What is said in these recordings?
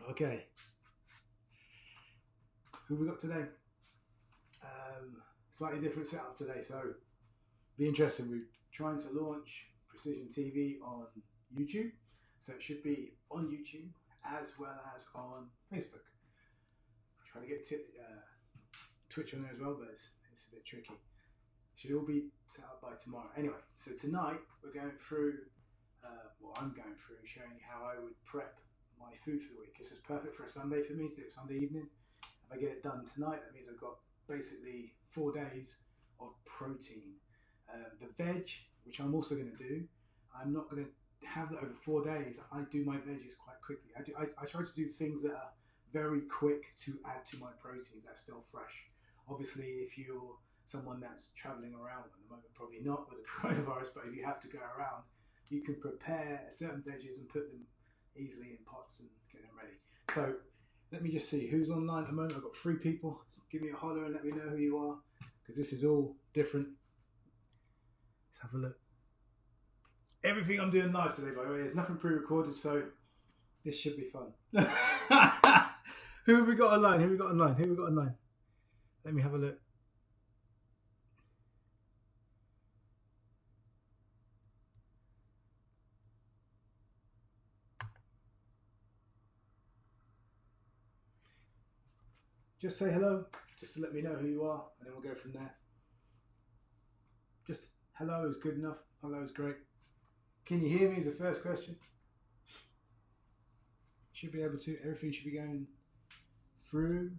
Okay. Who we got today? Slightly different setup today, so be interesting. We're trying to launch Precision TV on YouTube, so it should be on YouTube as well as on Facebook. Trying to get Twitch on there as well, but it's a bit tricky. Should all be set up by tomorrow. Anyway, so tonight we're going through, I'm going through showing you how I would prep my food for the week. This is perfect for a Sunday for me to do it Sunday evening. If I get it done tonight, that means I've got basically 4 days of protein. The veg, which I'm also going to do, I'm not going to have that over 4 days. I do my veggies quite quickly. I try to do things that are very quick to add to my proteins that's still fresh. Obviously, if you're someone that's traveling around at the moment, probably not with the coronavirus, but if you have to go around, you can prepare certain veggies and put them easily in pots and get them ready. So let me just see who's online at the moment. I've got 3 people. Give me a holler and let me know who you are, because this is all different. Let's have a look. Everything I'm doing live today, by the way, there's nothing pre-recorded, so this should be fun. Who have we got online? Who have we got online? Who have we got online? Let me have a look. Just say hello, just to let me know who you are, and then we'll go from there. Just hello is good enough. Hello is great. Can you hear me is the first question. Should be able to. Everything should be going through.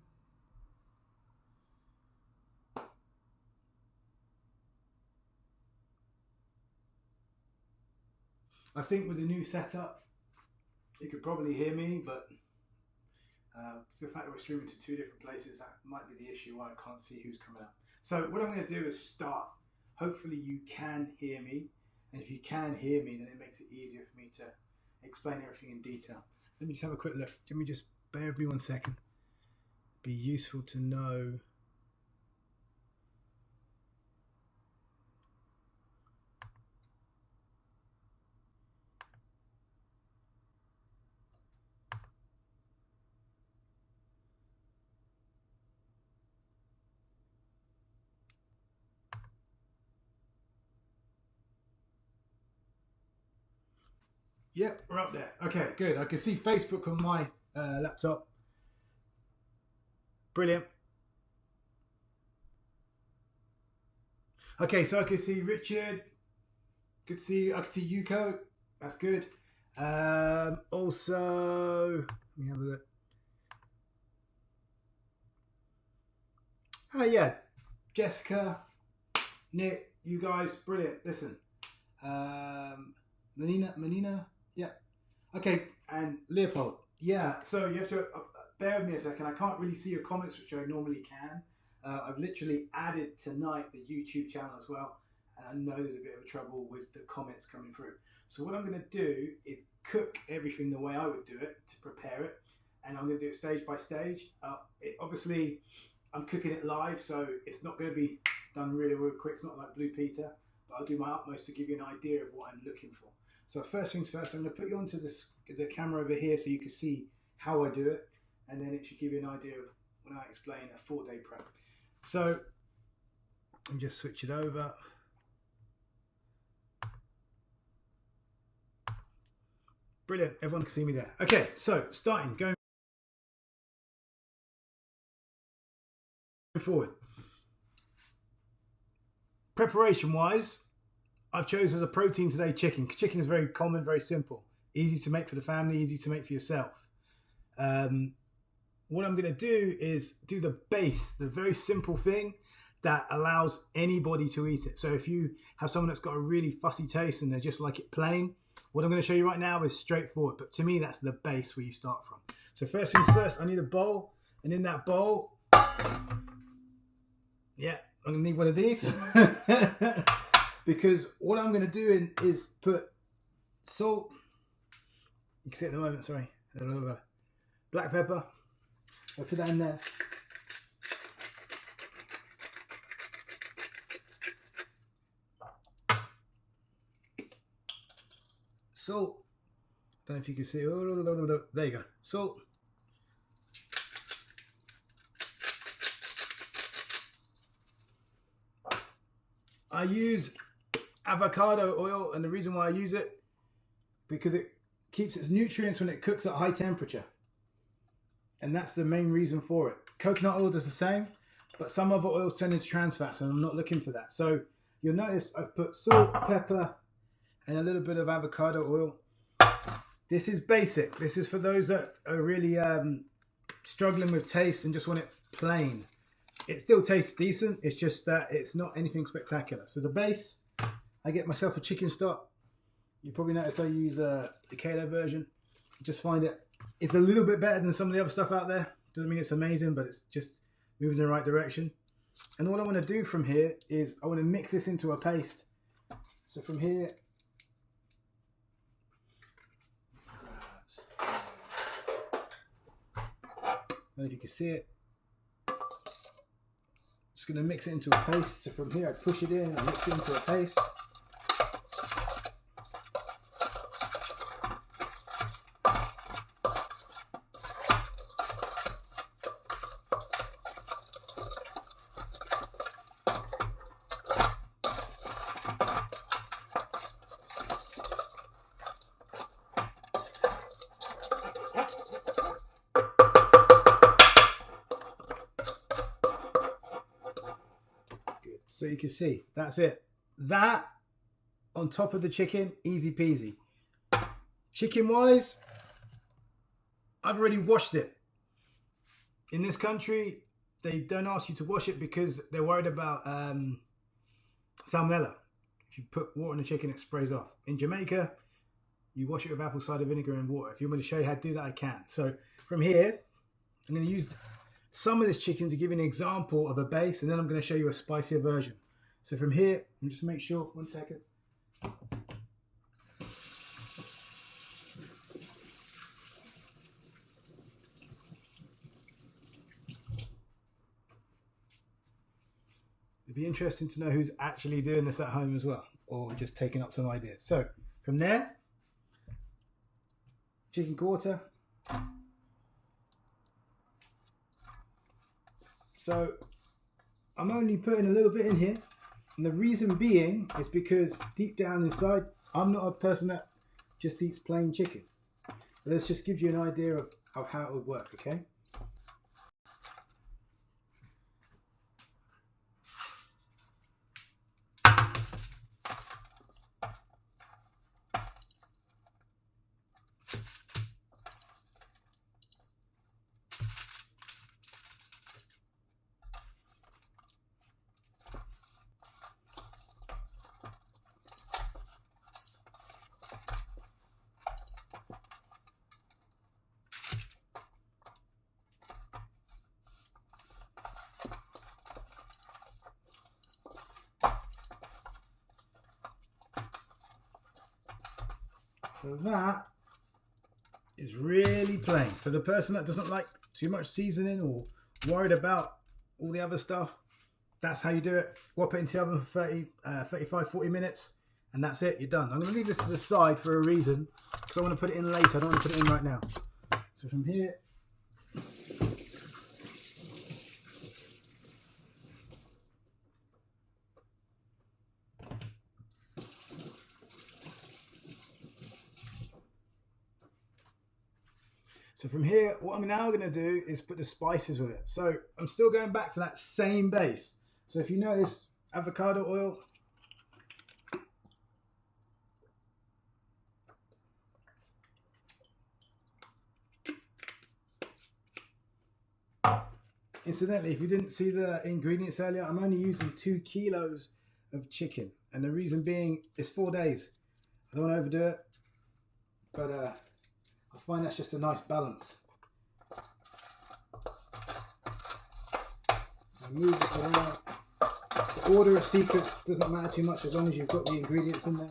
I think with the new setup, you could probably hear me, but the fact that we're streaming to 2 different places, that might be the issue why I can't see who's coming up. So what I'm going to do is start. Hopefully you can hear me, and if you can hear me, then it makes it easier for me to explain everything in detail. Let me just have a quick look. Let me just bear with me 1 second. Be useful to know. Yep, we're up there. Okay, good. I can see Facebook on my laptop. Brilliant. Okay, so I can see Richard. Good to see you. I can see Yuko. That's good. Also, let me have a look. Oh yeah, Jessica, Nick, you guys, brilliant. Listen, Menina, yeah. Okay, and Leopold, yeah. So you have to bear with me a second. I can't really see your comments, which I normally can. I've literally added tonight the YouTube channel as well, and I know there's a bit of trouble with the comments coming through. So what I'm going to do is cook everything the way I would do it to prepare it, and I'm going to do it stage by stage. Obviously, I'm cooking it live, so it's not going to be done really, really quick. It's not like Blue Peter, but I'll do my utmost to give you an idea of what I'm looking for. So first things first, I'm going to put you onto the camera over here so you can see how I do it, and then it should give you an idea of when I explain a 4-day prep. So let me just switch it over. Brilliant, everyone can see me there. Okay, so going forward. Preparation wise, I've chosen as a protein today chicken. Chicken is very common, very simple. Easy to make for the family, easy to make for yourself. What I'm going to do is do the base, the very simple thing that allows anybody to eat it. So if you have someone that's got a really fussy taste and they just like it plain, what I'm going to show you right now is straightforward. But to me, that's the base where you start from. So first things first, I need a bowl. And in that bowl, yeah, I'm going to need one of these. Because what I'm going to do is put salt. You can see it at the moment, sorry. A little bit of black pepper. I'll put that in there. Salt. Don't know if you can see. Oh, there you go. Salt. I use avocado oil, and the reason why I use it, because it keeps its nutrients when it cooks at high temperature. And that's the main reason for it. Coconut oil does the same, but some other oils turn into trans fats, and I'm not looking for that. So you'll notice I've put salt, pepper, and a little bit of avocado oil. This is basic. This is for those that are really struggling with taste and just want it plain. It still tastes decent. It's just that it's not anything spectacular. So the base, I get myself a chicken stock. You probably notice I use the Kalo version. I just find it's a little bit better than some of the other stuff out there. Doesn't mean it's amazing, but it's just moving in the right direction. And all I want to do from here is I want to mix this into a paste. So from here, I don't know if you can see it. Just going to mix it into a paste. So from here I push it in and mix it into a paste. So you can see, that's it. That on top of the chicken, easy peasy. Chicken wise, I've already washed it. In this country, they don't ask you to wash it because they're worried about salmonella. If you put water on the chicken, it sprays off. In Jamaica, you wash it with apple cider vinegar and water. If you want me to show you how to do that, I can. So from here, I'm going to use some of this chicken to give you an example of a base, and then I'm going to show you a spicier version. So from here, and just make sure, 1 second. It'd be interesting to know who's actually doing this at home as well, or just taking up some ideas. So from there, chicken quarter. So I'm only putting a little bit in here, and the reason being is because deep down inside, I'm not a person that just eats plain chicken. But this just gives you an idea of how it would work, okay? So that is really plain. For the person that doesn't like too much seasoning or worried about all the other stuff, that's how you do it. Whop it into the oven for 35, 40 minutes, and that's it, you're done. I'm going to leave this to the side for a reason, because I want to put it in later. I don't want to put it in right now. So from here, what I'm now going to do is put the spices with it. So I'm still going back to that same base. So if you notice, avocado oil. Incidentally, if you didn't see the ingredients earlier, I'm only using 2 kilos of chicken. And the reason being, it's 4 days. I don't want to overdo it, but I find that's just a nice balance. I move this around. The order of secrets doesn't matter too much as long as you've got the ingredients in there.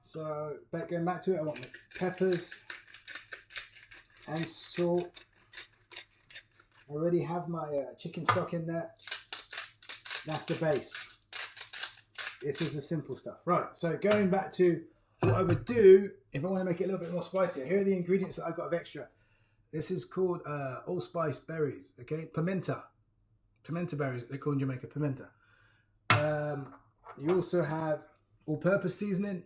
So, going back to it, I want my peppers and salt I already have my chicken stock in there. That's the base. This is the simple stuff. Right, so going back to what I would do if I want to make it a little bit more spicier. Here are the ingredients that I've got of extra. This is called allspice berries, okay? Pimenta. Pimenta berries, they're called in Jamaica pimenta. You also have all-purpose seasoning,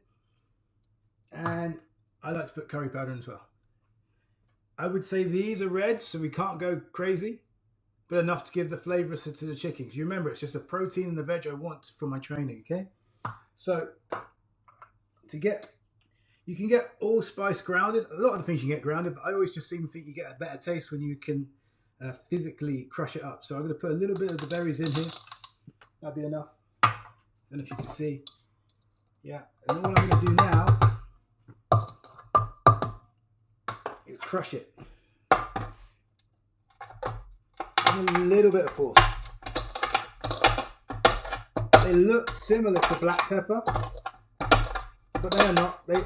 and I like to put curry powder in as well. I would say these are red, so we can't go crazy, but enough to give the flavour to the chicken. Because you remember, it's just the protein and the veg I want for my training, okay? So, you can get allspice grounded. A lot of the things you can get grounded, but I always just seem to think you get a better taste when you can physically crush it up. So I'm going to put a little bit of the berries in here. That'll be enough. I don't know if you can see. Yeah, and all I'm going to do now is crush it. And a little bit of force. They look similar to black pepper, but they're not. They're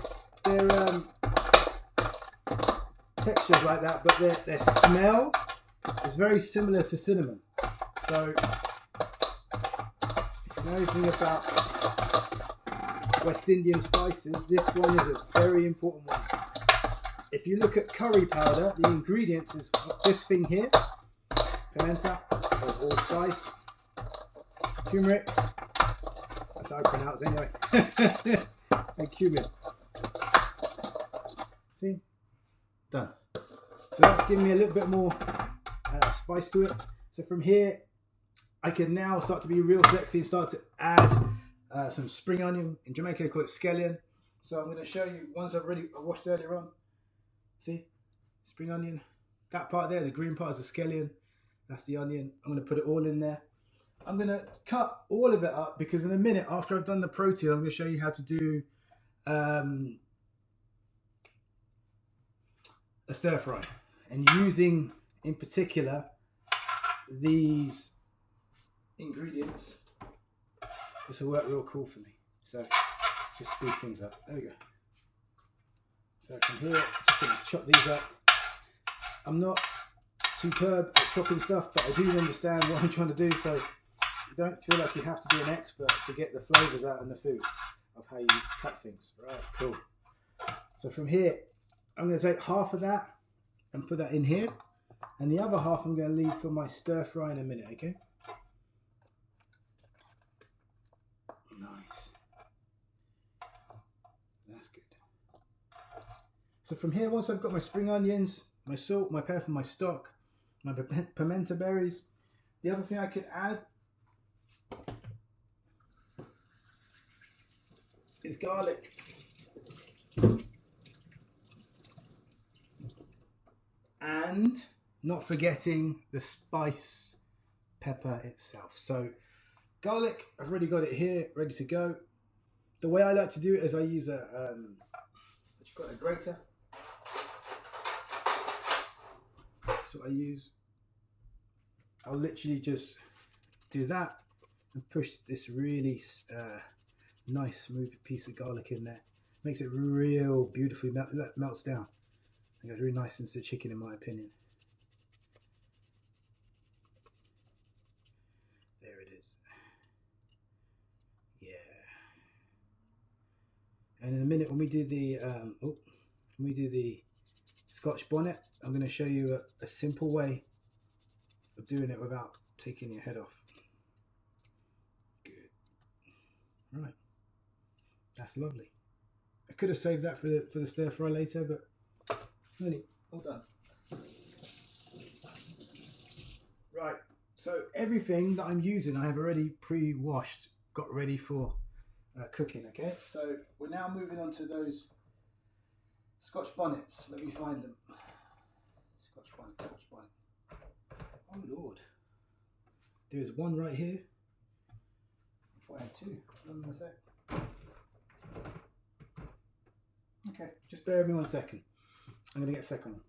textures like that, but their smell is very similar to cinnamon. So if you know anything about West Indian spices, this one is a very important one. If you look at curry powder, the ingredients is this thing here, pimenta, or allspice, turmeric, that's how I pronounce it anyway, and cumin. See? Done. So that's giving me a little bit more spice to it. So from here, I can now start to be real sexy and start to add some spring onion. In Jamaica, they call it scallion. So I'm going to show you ones I've already washed earlier on. See? Spring onion. That part there, the green part is the scallion. That's the onion. I'm going to put it all in there. I'm going to cut all of it up because in a minute, after I've done the protein, I'm going to show you how to do a stir fry, and using in particular these ingredients, this will work real cool for me. So just speed things up. There we go. So from here, just going to chop these up. I'm not superb at chopping stuff, but I do understand what I'm trying to do, so you don't feel like you have to be an expert to get the flavours out in the food of how you cut things. Right, cool. So from here, I'm going to take half of that and put that in here, and the other half I'm going to leave for my stir fry in a minute, okay? Nice. That's good. So from here, once I've got my spring onions, my salt, my pepper, my stock, my pimenta berries, the other thing I could add is garlic. And not forgetting the spice pepper itself. So garlic, I've already got it here, ready to go. The way I like to do it is I use a grater. That's what I use. I'll literally just do that and push this really nice smooth piece of garlic in there. Makes it real beautifully melts down. It goes really nice into the chicken, in my opinion. There it is. Yeah. And in a minute, when we do the Scotch bonnet, I'm going to show you a simple way of doing it without taking your head off. Good. Right. That's lovely. I could have saved that for the stir fry later, but really, all done. Right, so everything that I'm using I have already pre-washed, got ready for cooking, okay? So we're now moving on to those Scotch bonnets. Let me find them. Scotch bonnet, Scotch bonnet. Oh Lord. There's one right here. If I had two, hold on a sec. Okay, just bear with me 1 second. I'm going to get a second one.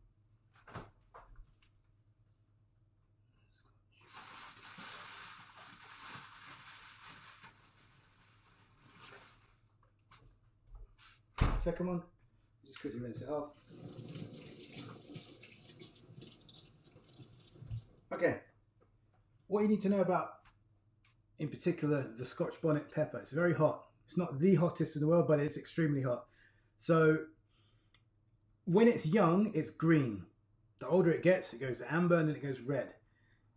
Second one, just quickly rinse it off. Okay, what you need to know about, in particular, the Scotch bonnet pepper. It's very hot. It's not the hottest in the world, but it's extremely hot. So when it's young, it's green. The older it gets, it goes amber and then it goes red.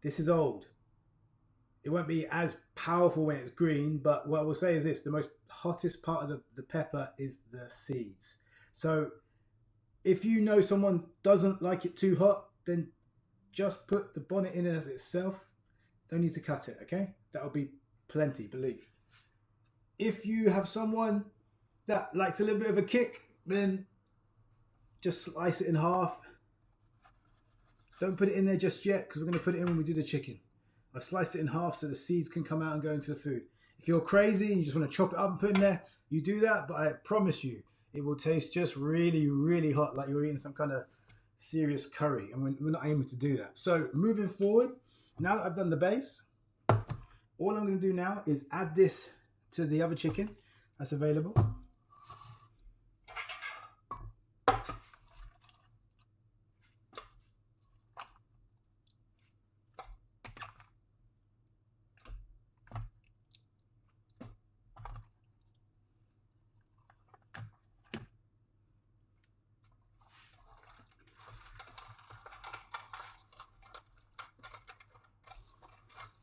This is old. It won't be as powerful when it's green, but what I will say is this: the most hottest part of the pepper is the seeds. So if you know someone doesn't like it too hot, then just put the bonnet in as itself. Don't need to cut it, okay? That'll be plenty, believe. If you have someone that likes a little bit of a kick, then just slice it in half. Don't put it in there just yet, because we're going to put it in when we do the chicken. I've sliced it in half so the seeds can come out and go into the food. If you're crazy and you just want to chop it up and put it in there, you do that, but I promise you, it will taste just really, really hot, like you're eating some kind of serious curry, and we're not aiming to do that. So moving forward, now that I've done the base, all I'm going to do now is add this to the other chicken that's available.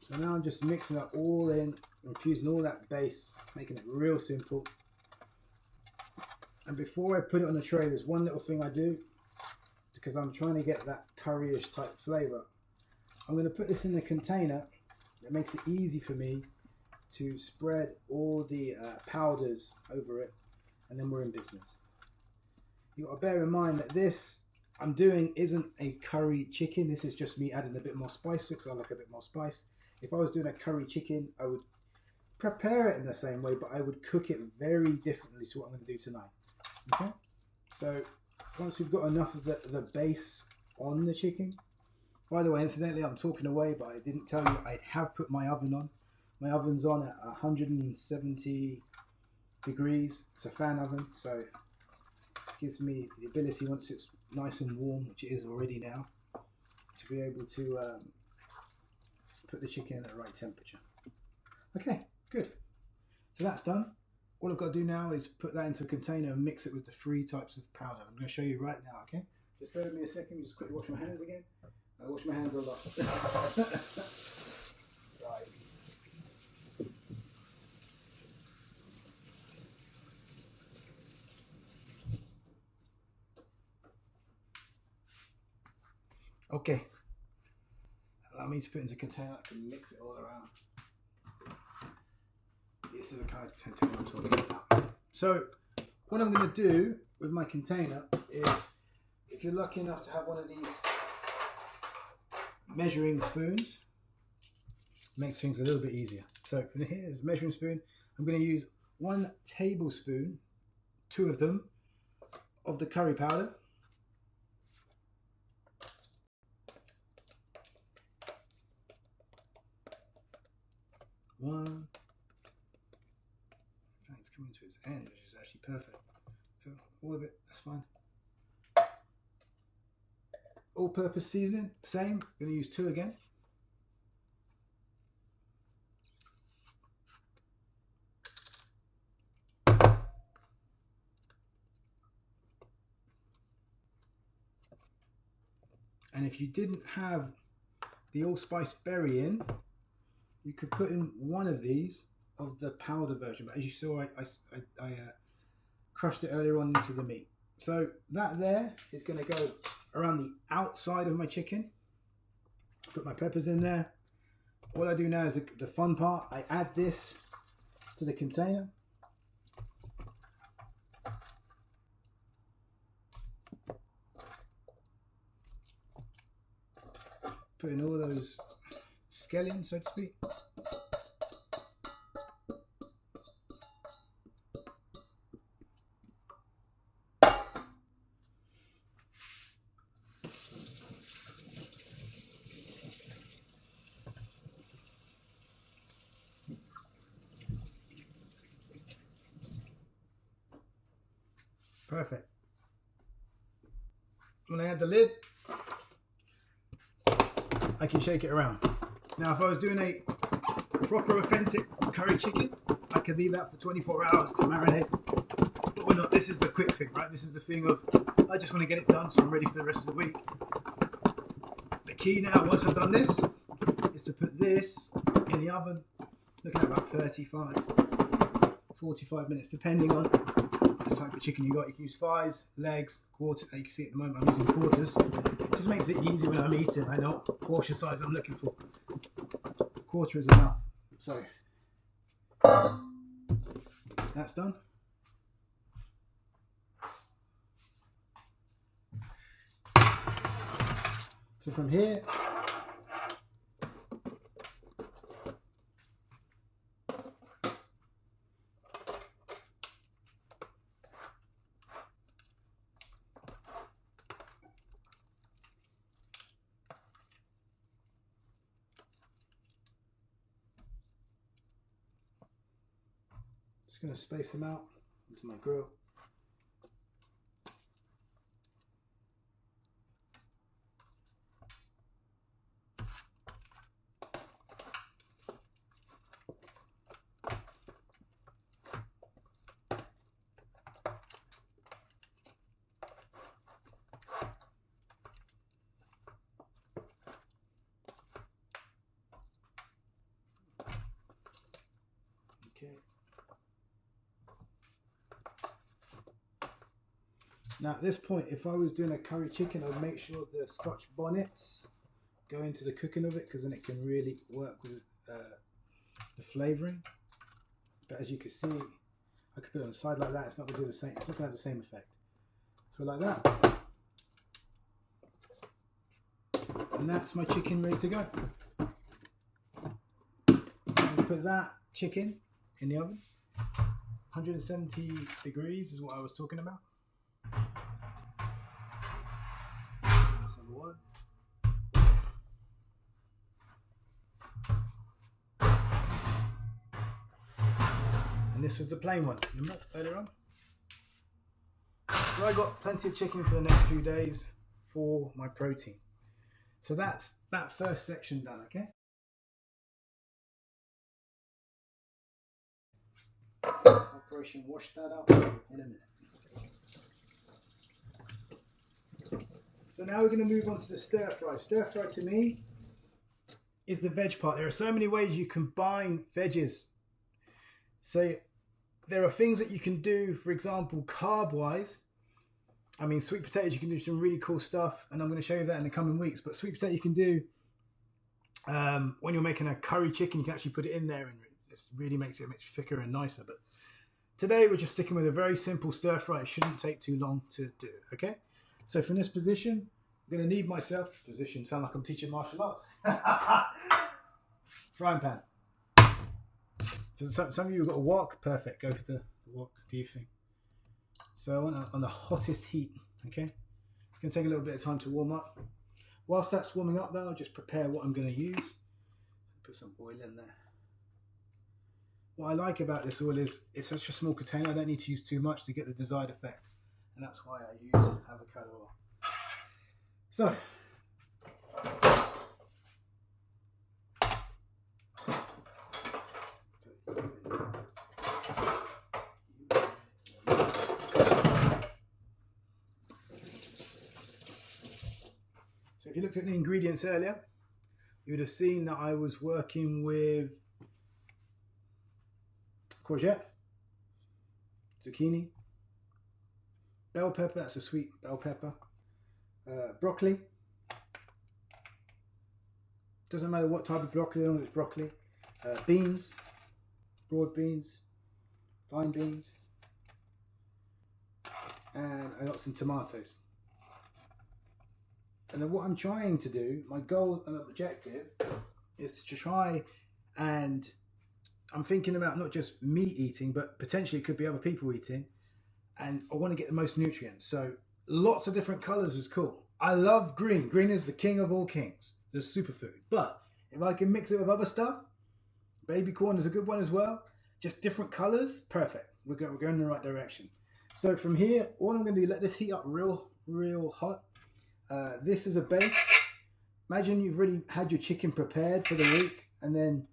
So now I'm just mixing it all in, infusing all that base, making it real simple. And before I put it on the tray, there's one little thing I do, because I'm trying to get that curryish type flavour. I'm going to put this in the container. That makes it easy for me to spread all the powders over it, and then we're in business. You've got to bear in mind that this I'm doing isn't a curry chicken. This is just me adding a bit more spice to it, because I like a bit more spice. If I was doing a curry chicken, I would prepare it in the same way, but I would cook it very differently to what I'm going to do tonight. Okay, so once we've got enough of the base on the chicken, by the way, incidentally, I'm talking away, but I didn't tell you I have put my oven on. My oven's on at 170 degrees. It's a fan oven, so it gives me the ability, once it's nice and warm, which it is already now, to be able to put the chicken at the right temperature. Okay, good. So that's done. All I've got to do now is put that into a container and mix it with the 3 types of powder. I'm going to show you right now, okay? Just bear with me a second, just quickly wash my hands again. I wash my hands a lot. Right. Okay. Allow me to put it into a container. I can mix it all around. This is the kind of container I'm talking about. So what I'm going to do with my container is, if you're lucky enough to have one of these measuring spoons, makes things a little bit easier. So from here is a measuring spoon. I'm going to use 1 tablespoon, 2 of them, of the curry powder. One. It's coming to its end, which is actually perfect. So all of it, that's fine. All-purpose seasoning, same. Going to use 2 again. And if you didn't have the allspice berry in, you could put in 1 of these, of the powder version. But as you saw, I crushed it earlier on into the meat. So that there is going to go around the outside of my chicken. Put my peppers in there. What I do now is the fun part. I add this to the container. Put in all those scallions, so to speak. Perfect. When I add the lid, I can shake it around. Now, if I was doing a proper authentic curry chicken, I could leave that for 24 hours to marinate. But we're not. This is the quick thing, right? This is the thing of, I just want to get it done so I'm ready for the rest of the week. The key now, once I've done this, is to put this in the oven, looking at about 45 minutes, depending on the type of chicken you got. You can use thighs, legs, quarters. You can see at the moment I'm using quarters. It just makes it easy when I'm eating. I know what portion size I'm looking for. Quarter is enough. So that's done. So from here, just going to space them out into my grill. Okay. Now at this point, if I was doing a curry chicken, I would make sure the Scotch bonnets go into the cooking of it, because then it can really work with the flavouring. But as you can see, I could put it on the side like that. It's not going to do the same. It's not going to have the same effect. So like that, and that's my chicken ready to go. I'm going to put that chicken in the oven. 170 degrees is what I was talking about. That's number one. And this was the plain one, remember earlier on? So I got plenty of chicken for the next few days for my protein. So that's that first section done, okay? Operation wash that out in a minute. So now we're going to move on to the stir fry. Stir fry to me is the veg part. There are so many ways you combine veggies. So there are things that you can do, for example, carb wise. I mean, sweet potatoes, you can do some really cool stuff, and I'm going to show you that in the coming weeks. But sweet potato you can do when you're making a curry chicken, you can actually put it in there, and it really makes it much thicker and nicer. But today we're just sticking with a very simple stir fry. It shouldn't take too long to do, okay? So from this position, I'm going to need myself, position, sound like I'm teaching martial arts. Frying pan. So some of you have got a wok, perfect, go for the wok, do your thing. So I want it on the hottest heat, okay? It's going to take a little bit of time to warm up. Whilst that's warming up though, I'll just prepare what I'm going to use. Put some oil in there. What I like about this oil is it's such a small container, I don't need to use too much to get the desired effect. And that's why I use avocado oil. So, if you looked at the ingredients earlier, you would have seen that I was working with courgette, zucchini, bell pepper, that's a sweet bell pepper, broccoli, doesn't matter what type of broccoli, as long as it's broccoli, beans, broad beans, fine beans, and I got some tomatoes. And then what I'm trying to do, my goal and objective, is to try and, I'm thinking about not just me eating, but potentially it could be other people eating, and I want to get the most nutrients. So lots of different colors is cool. I love green. Green is the king of all kings, the superfood. But if I can mix it with other stuff, baby corn is a good one as well. Just different colors, perfect. We're going in the right direction. So from here, all I'm going to do, let this heat up real hot. This is a base. imagine you've already had your chicken prepared for the week, and then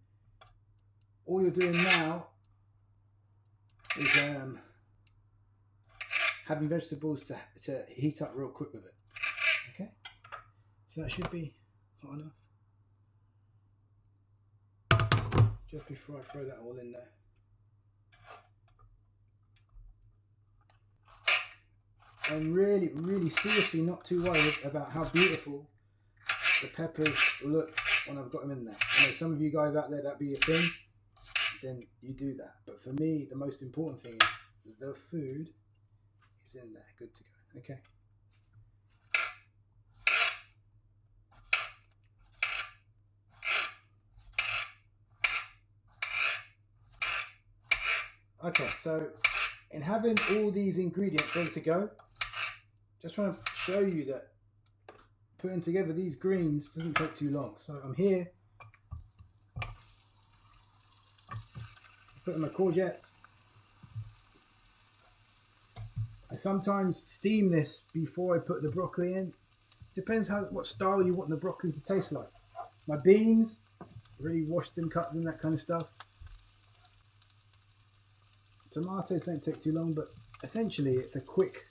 all you're doing now is having vegetables to heat up real quick with it. Okay, so that should be hot enough. Just before I throw that all in there. I'm really, really seriously not too worried about how beautiful the peppers look when I've got them in there. I know some of you guys out there, that be a thing, then you do that. But for me, the most important thing is the food is in there, good to go. Okay. Okay, so in having all these ingredients ready to go, just trying to show you that putting together these greens doesn't take too long. So I'm here putting my courgettes. I sometimes steam this before I put the broccoli in. Depends what style you want the broccoli to taste like. My beans, really washed them, cut them, that kind of stuff. Tomatoes don't take too long, but essentially it's a quick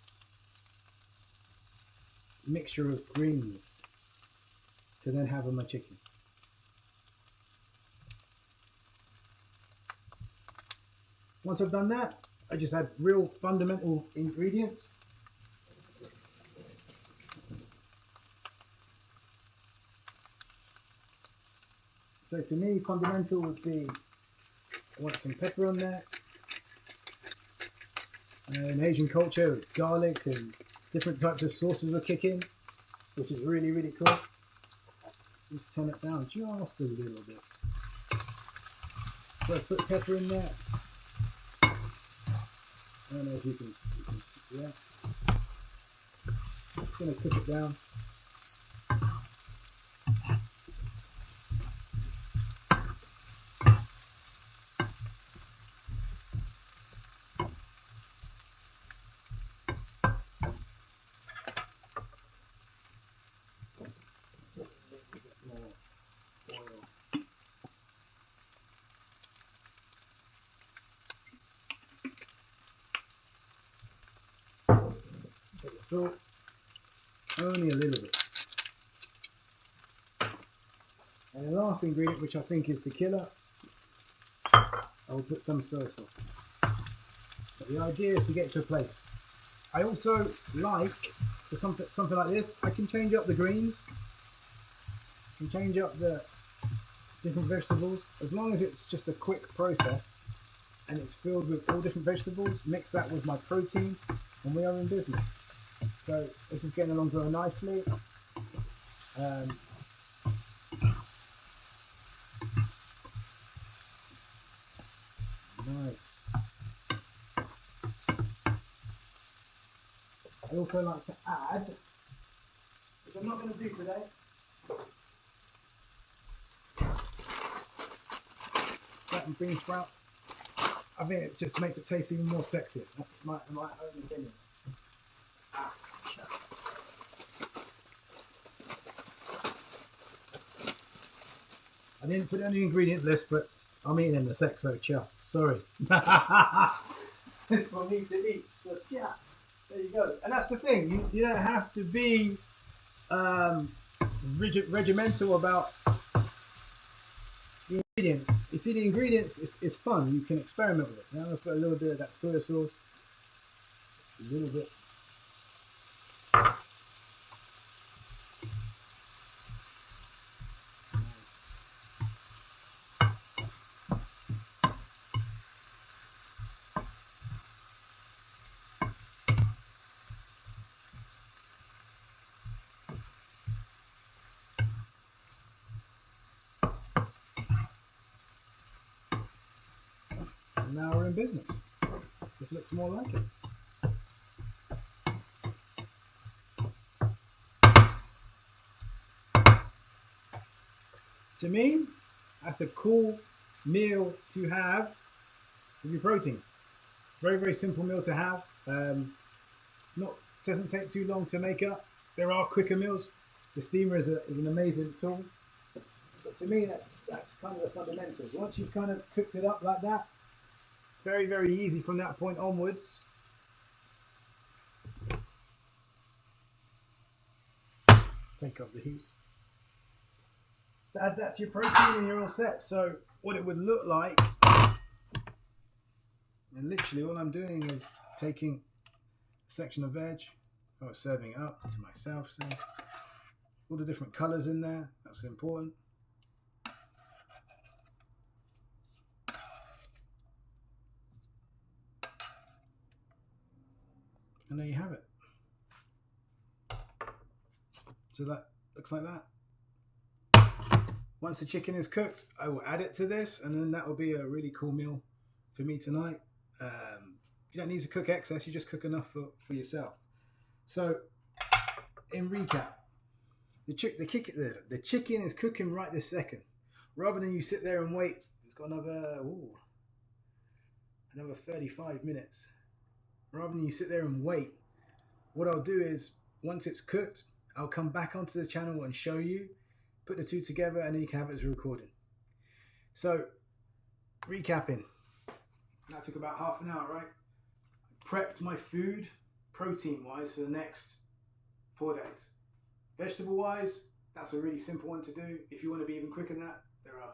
mixture of greens to then have on my chicken. Once I've done that, I just add real fundamental ingredients. So to me, fundamental would be, I want some pepper on there. In Asian culture, garlic and different types of sauces will kick in, which is really, really cool. Just turn it down just a little bit. So I put pepper in there. I don't know if you can see that. Just going to cook it down. Salt, only a little bit. And the last ingredient, which I think is the killer, I will put some soy sauce. But the idea is to get to a place. I also like, so something like this, I can change up the greens, I can change up the different vegetables, as long as it's just a quick process and it's filled with all different vegetables. Mix that with my protein and we are in business. So this is getting along very nicely. Nice. I also like to add, which I'm not going to do today, and bean sprouts. I think it just makes it taste even more sexy. That's my own opinion. I didn't put it on the ingredient list, but I'm eating in the sec, so chia. Sorry. It's for me to eat. So chia. There you go. And that's the thing. You don't have to be regimental about the ingredients. You see, the ingredients is fun. You can experiment with it. Now I'm going to put a little bit of that soy sauce. A little bit. And now we're in business. This looks more like it. To me, that's a cool meal to have with your protein. Very, very simple meal to have. Doesn't take too long to make up. There are quicker meals. The steamer is an amazing tool. But to me, that's kind of the fundamentals. Once you've kind of cooked it up like that, very, very easy from that point onwards. Take up the heat. Add that to your protein and you're all set. So what it would look like, and literally all I'm doing is taking a section of veg, I was serving it up to myself. So all the different colours in there, that's important. And there you have it. So that looks like that. Once the chicken is cooked, I will add it to this, and then that will be a really cool meal for me tonight. You don't need to cook excess, you just cook enough for yourself. So, in recap, the chicken is cooking right this second. Rather than you sit there and wait, it's got another 35 minutes. Rather than you sit there and wait, what I'll do is, once it's cooked, I'll come back onto the channel and show you, put the two together, and then you can have it as a recording. So, recapping. That took about half an hour, right? I prepped my food, protein-wise, for the next 4 days. Vegetable-wise, that's a really simple one to do. If you want to be even quicker than that, there are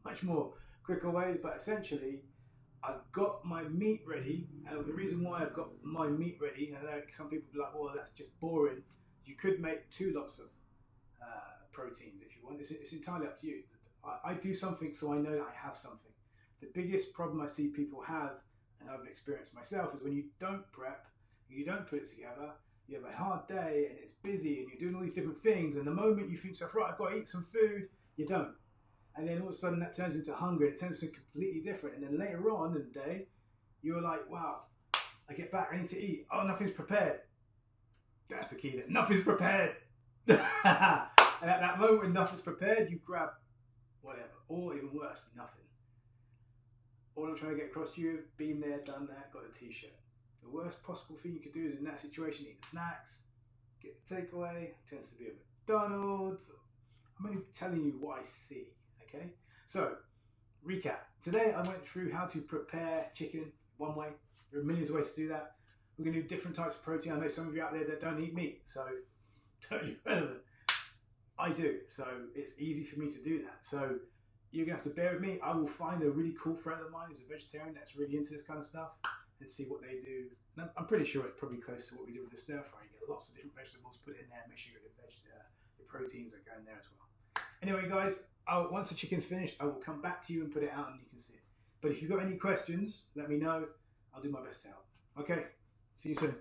much more quicker ways, but essentially, I've got my meat ready, and the reason why I've got my meat ready, and I know some people be like, well, that's just boring. You could make 2 lots of proteins if you want. It's entirely up to you. I do something so I know that I have something. The biggest problem I see people have, and I've experienced myself, is when you don't prep, you don't put it together, you have a hard day and it's busy and you're doing all these different things, and the moment you think, right, I've got to eat some food, you don't. And then all of a sudden that turns into hunger, and it turns into completely different. And then later on in the day, you're like, wow, I get back, I need to eat. Oh, nothing's prepared. That's the key, that nothing's prepared. And at that moment when nothing's prepared, you grab whatever, or even worse, nothing. All I'm trying to get across to you, been there, done that, got a t-shirt. The worst possible thing you could do is in that situation, eat the snacks, get the takeaway, tends to be a McDonald's. I'm only telling you what I see, okay? So, recap. Today I went through how to prepare chicken one way. There are millions of ways to do that. We're going to do different types of protein. I know some of you out there that don't eat meat, so totally relevant. I do, so it's easy for me to do that. So you're going to have to bear with me. I will find a really cool friend of mine who's a vegetarian that's really into this kind of stuff and see what they do. And I'm pretty sure it's probably close to what we do with the stir fry. You get lots of different vegetables, put it in there, make sure you get the proteins that go in there as well. Anyway, guys, once the chicken's finished, I will come back to you and put it out and you can see it. But if you've got any questions, let me know. I'll do my best to help. Okay, see you soon.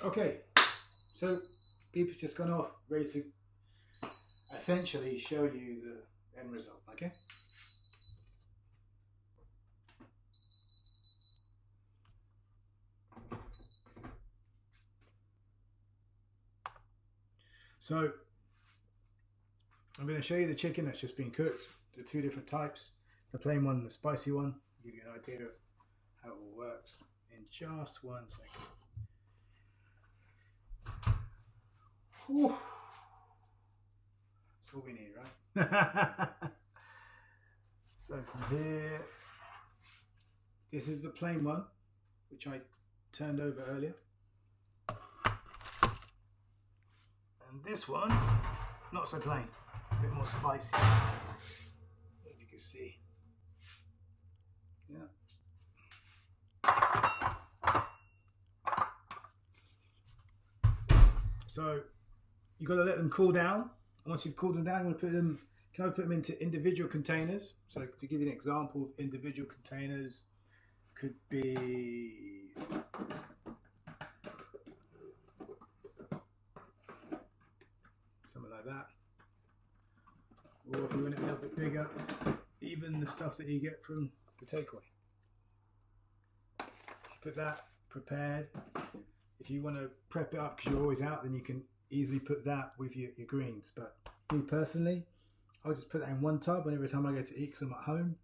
Okay, so beep's just gone off, ready to essentially show you the end result, okay? So, I'm going to show you the chicken that's just been cooked, the 2 different types, the plain one and the spicy one, give you an idea of how it all works in just 1 second. Whew. That's all we need, right? So from here, this is the plain one, which I turned over earlier. And this one, not so plain, a bit more spicy, if you can see. Yeah. So you've got to let them cool down. Once you've cooled them down, you can I put them into individual containers. So to give you an example of individual containers, could be something like that. Or if you want it a little bit bigger, even the stuff that you get from the takeaway. Put that prepared. If you want to prep it up because you're always out, then you can easily put that with your greens. But me personally, I'll just put that in one tub, and every time I go to eat, because I'm at home,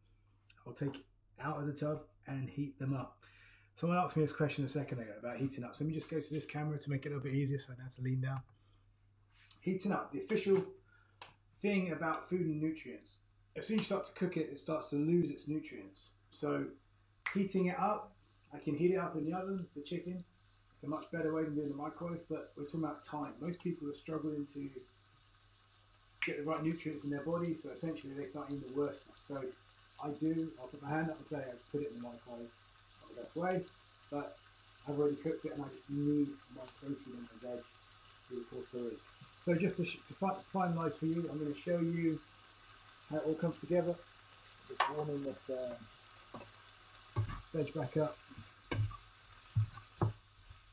I'll take it out of the tub and heat them up. Someone asked me this question a second ago about heating up. So let me just go to this camera to make it a little bit easier so I don't have to lean down. Heating up, the official thing about food and nutrients. As soon as you start to cook it, it starts to lose its nutrients. So heating it up, I can heat it up in the oven, the chicken. It's a much better way than doing the microwave, but we're talking about time. Most people are struggling to get the right nutrients in their body, so essentially they start eating the worst stuff. So I'll put my hand up and say I put it in the microwave, not the best way, but I've already cooked it and I just need my protein and my veg through the course of the week. So just to finalise for you, I'm going to show you how it all comes together. Just warming this veg back up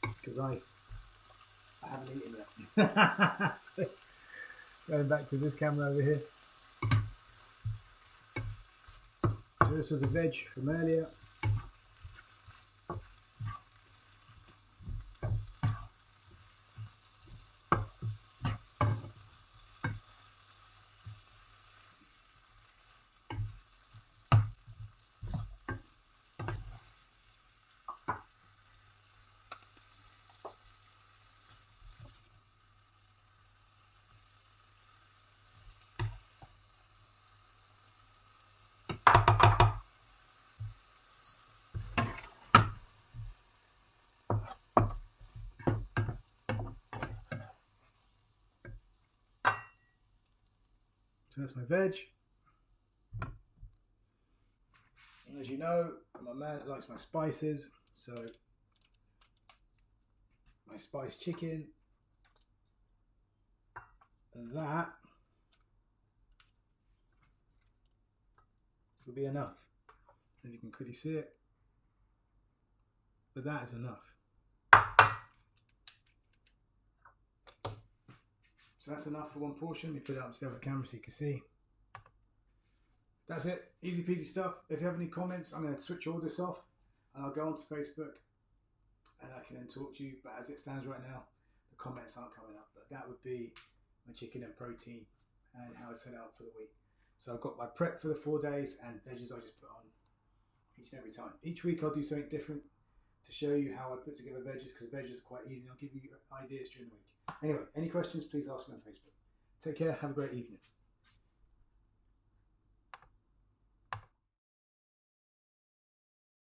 because I haven't eaten yet. So, going back to this camera over here. So this was the veg from earlier. So that's my veg. And as you know, I'm a man that likes my spices, so my spiced chicken, and that will be enough. And you can clearly see it, but that is enough. So that's enough for one portion. Let me put it up to the other camera so you can see. That's it, easy peasy stuff. If you have any comments, I'm going to switch all this off and I'll go onto Facebook and I can then talk to you. But as it stands right now, the comments aren't coming up. But that would be my chicken and protein and how I set it up for the week. So I've got my prep for the 4 days and veggies I just put on each and every time. Each week I'll do something different to show you how I put together veggies, because veggies are quite easy and I'll give you ideas during the week. Anyway, any questions, please ask me on Facebook. Take care, have a great evening.